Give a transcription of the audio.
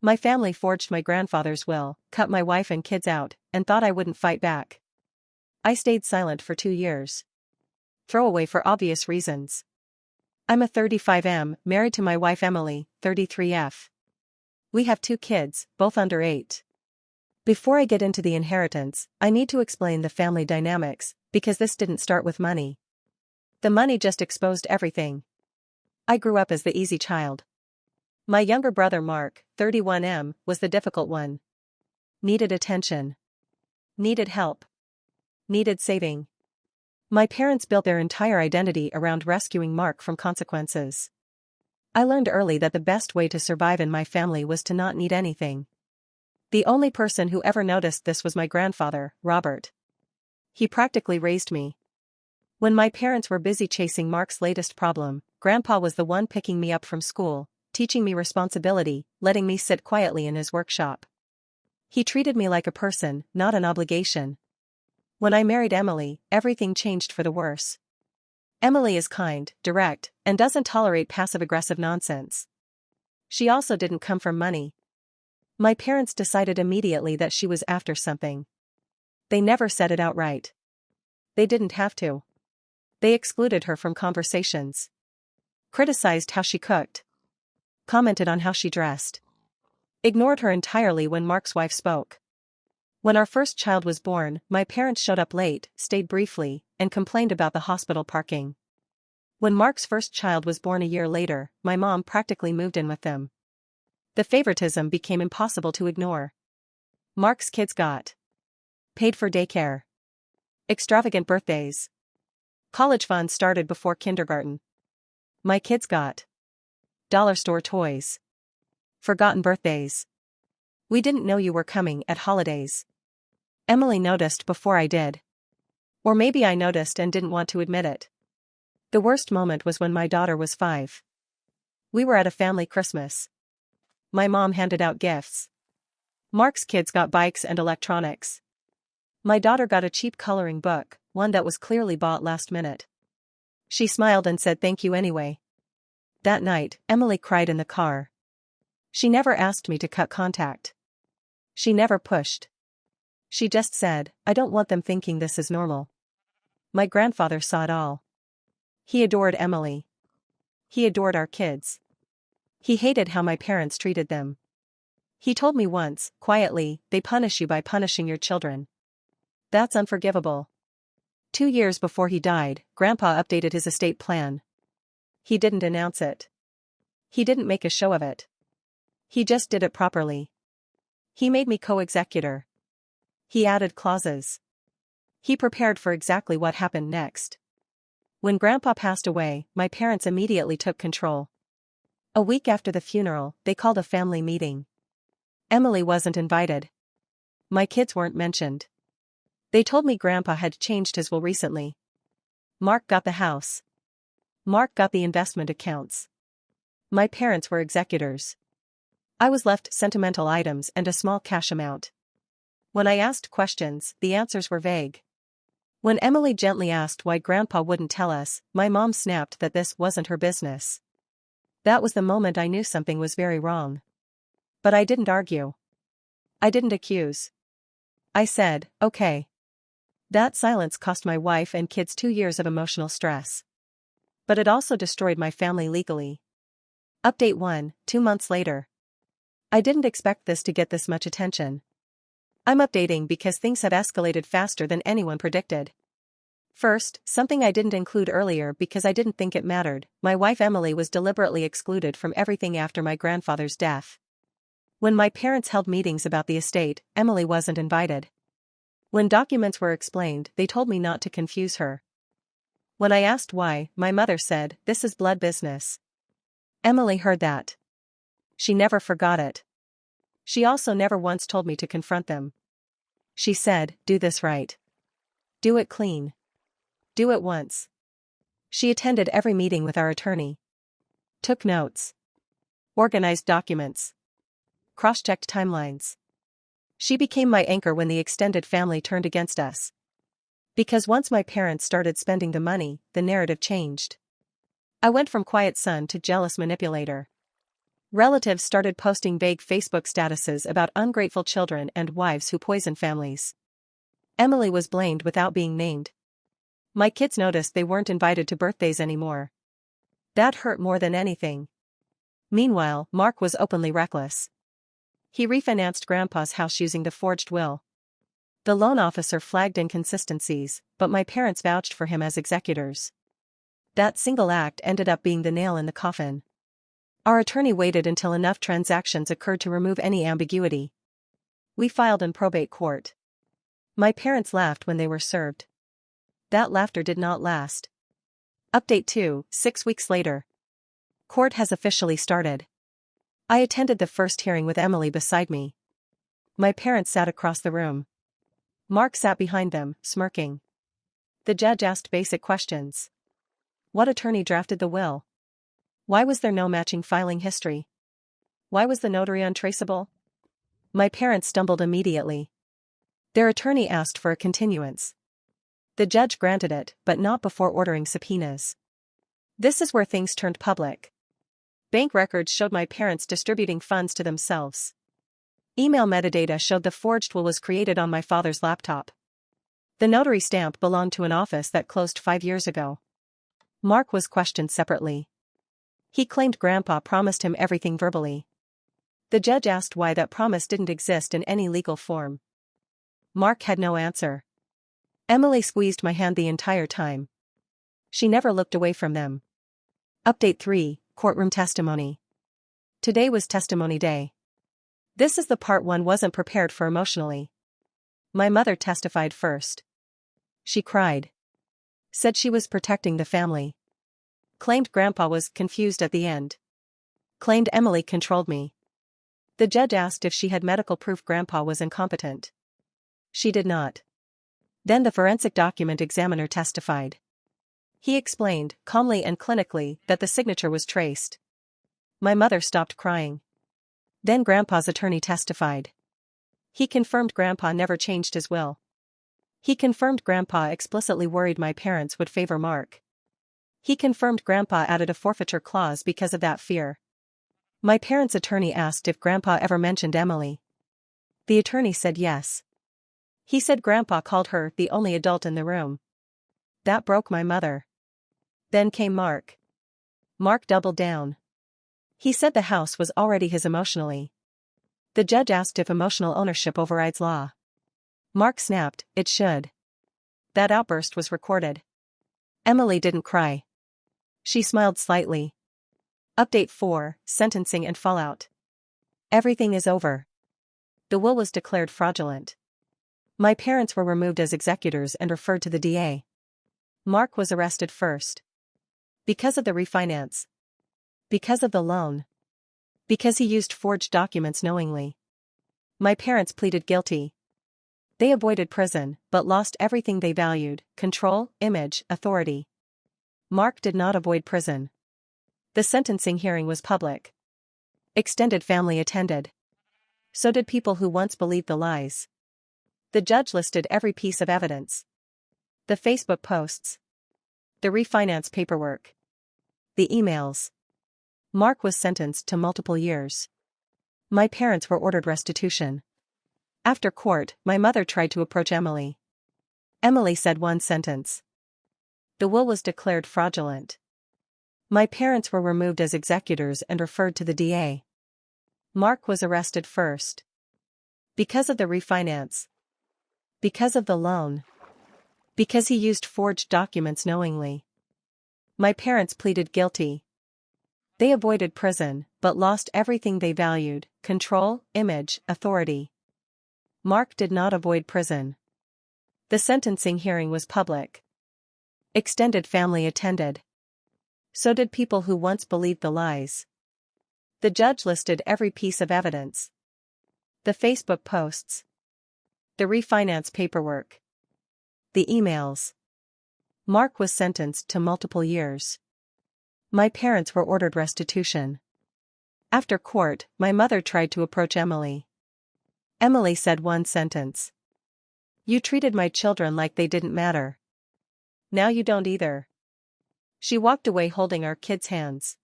My family forged my grandfather's will, cut my wife and kids out, and thought I wouldn't fight back. I stayed silent for 2 years. Throwaway for obvious reasons. I'm a 35M, married to my wife Emily, 33F. We have 2 kids, both under 8. Before I get into the inheritance, I need to explain the family dynamics, because this didn't start with money. The money just exposed everything. I grew up as the easy child. My younger brother Mark, 31M, was the difficult one. Needed attention. Needed help. Needed saving. My parents built their entire identity around rescuing Mark from consequences. I learned early that the best way to survive in my family was to not need anything. The only person who ever noticed this was my grandfather, Robert. He practically raised me. When my parents were busy chasing Mark's latest problem, Grandpa was the one picking me up from school, teaching me responsibility, letting me sit quietly in his workshop. He treated me like a person, not an obligation. When I married Emily, everything changed for the worse. Emily is kind, direct, and doesn't tolerate passive-aggressive nonsense. She also didn't come from money. My parents decided immediately that she was after something. They never said it outright. They didn't have to. They excluded her from conversations. Criticized how she cooked. Commented on how she dressed. Ignored her entirely when Mark's wife spoke. When our first child was born, my parents showed up late, stayed briefly, and complained about the hospital parking. When Mark's first child was born a year later, my mom practically moved in with them. The favoritism became impossible to ignore. Mark's kids got paid for daycare. Extravagant birthdays. College funds started before kindergarten. My kids got dollar store toys. Forgotten birthdays. We didn't know you were coming at holidays. Emily noticed before I did. Or maybe I noticed and didn't want to admit it. The worst moment was when my daughter was 5. We were at a family Christmas. My mom handed out gifts. Mark's kids got bikes and electronics. My daughter got a cheap coloring book, one that was clearly bought last minute. She smiled and said thank you anyway. That night, Emily cried in the car. She never asked me to cut contact. She never pushed. She just said, I don't want them thinking this is normal. My grandfather saw it all. He adored Emily. He adored our kids. He hated how my parents treated them. He told me once, quietly, they punish you by punishing your children. That's unforgivable. 2 years before he died, Grandpa updated his estate plan. He didn't announce it. He didn't make a show of it. He just did it properly. He made me co-executor. He added clauses. He prepared for exactly what happened next. When Grandpa passed away, my parents immediately took control. A week after the funeral, they called a family meeting. Emily wasn't invited. My kids weren't mentioned. They told me Grandpa had changed his will recently. Mark got the house. Mark got the investment accounts. My parents were executors. I was left sentimental items and a small cash amount. When I asked questions, the answers were vague. When Emily gently asked why Grandpa wouldn't tell us, my mom snapped that this wasn't her business. That was the moment I knew something was very wrong. But I didn't argue. I didn't accuse. I said, okay. That silence cost my wife and kids 2 years of emotional stress. But it also destroyed my family legally. Update 1, 2 months later. I didn't expect this to get this much attention. I'm updating because things have escalated faster than anyone predicted. First, something I didn't include earlier because I didn't think it mattered, my wife Emily was deliberately excluded from everything after my grandfather's death. When my parents held meetings about the estate, Emily wasn't invited. When documents were explained, they told me not to confuse her. When I asked why, my mother said, this is blood business. Emily heard that. She never forgot it. She also never once told me to confront them. She said, do this right. Do it clean. Do it once. She attended every meeting with our attorney. Took notes. Organized documents. Cross-checked timelines. She became my anchor when the extended family turned against us. Because once my parents started spending the money, the narrative changed. I went from quiet son to jealous manipulator. Relatives started posting vague Facebook statuses about ungrateful children and wives who poison families. Emily was blamed without being named. My kids noticed they weren't invited to birthdays anymore. That hurt more than anything. Meanwhile, Mark was openly reckless. He refinanced Grandpa's house using the forged will. The loan officer flagged inconsistencies, but my parents vouched for him as executors. That single act ended up being the nail in the coffin. Our attorney waited until enough transactions occurred to remove any ambiguity. We filed in probate court. My parents laughed when they were served. That laughter did not last. Update 2, 6 weeks later. Court has officially started. I attended the first hearing with Emily beside me. My parents sat across the room. Mark sat behind them, smirking. The judge asked basic questions. What attorney drafted the will? Why was there no matching filing history? Why was the notary untraceable? My parents stumbled immediately. Their attorney asked for a continuance. The judge granted it, but not before ordering subpoenas. This is where things turned public. Bank records showed my parents distributing funds to themselves. Email metadata showed the forged will was created on my father's laptop. The notary stamp belonged to an office that closed 5 years ago. Mark was questioned separately. He claimed Grandpa promised him everything verbally. The judge asked why that promise didn't exist in any legal form. Mark had no answer. Emily squeezed my hand the entire time. She never looked away from them. Update 3, Courtroom Testimony. Today was testimony day. This is the part one wasn't prepared for emotionally. My mother testified first. She cried. Said she was protecting the family. Claimed Grandpa was confused at the end. Claimed Emily controlled me. The judge asked if she had medical proof Grandpa was incompetent. She did not. Then the forensic document examiner testified. He explained, calmly and clinically, that the signature was traced. My mother stopped crying. Then Grandpa's attorney testified. He confirmed Grandpa never changed his will. He confirmed Grandpa explicitly worried my parents would favor Mark. He confirmed Grandpa added a forfeiture clause because of that fear. My parents' attorney asked if Grandpa ever mentioned Emily. The attorney said yes. He said Grandpa called her the only adult in the room. That broke my mother. Then came Mark. Mark doubled down. He said the house was already his emotionally. The judge asked if emotional ownership overrides law. Mark snapped, it should. That outburst was recorded. Emily didn't cry. She smiled slightly. Update 4, Sentencing and Fallout. Everything is over. The will was declared fraudulent. My parents were removed as executors and referred to the DA. Mark was arrested first. Because of the refinance. Because of the loan. Because he used forged documents knowingly. My parents pleaded guilty. They avoided prison, but lost everything they valued: control, image, authority. Mark did not avoid prison. The sentencing hearing was public. Extended family attended. So did people who once believed the lies. The judge listed every piece of evidence. The Facebook posts. The refinance paperwork. The emails. Mark was sentenced to multiple years. My parents were ordered restitution. After court, my mother tried to approach Emily. Emily said one sentence. The will was declared fraudulent. My parents were removed as executors and referred to the DA. Mark was arrested first. Because of the refinance. Because of the loan. Because he used forged documents knowingly. My parents pleaded guilty. They avoided prison, but lost everything they valued: control, image, authority. Mark did not avoid prison. The sentencing hearing was public. Extended family attended. So did people who once believed the lies. The judge listed every piece of evidence. The Facebook posts. The refinance paperwork. The emails. Mark was sentenced to multiple years. My parents were ordered restitution. After court, my mother tried to approach Emily. Emily said one sentence. You treated my children like they didn't matter. Now you don't either. She walked away holding our kids' hands.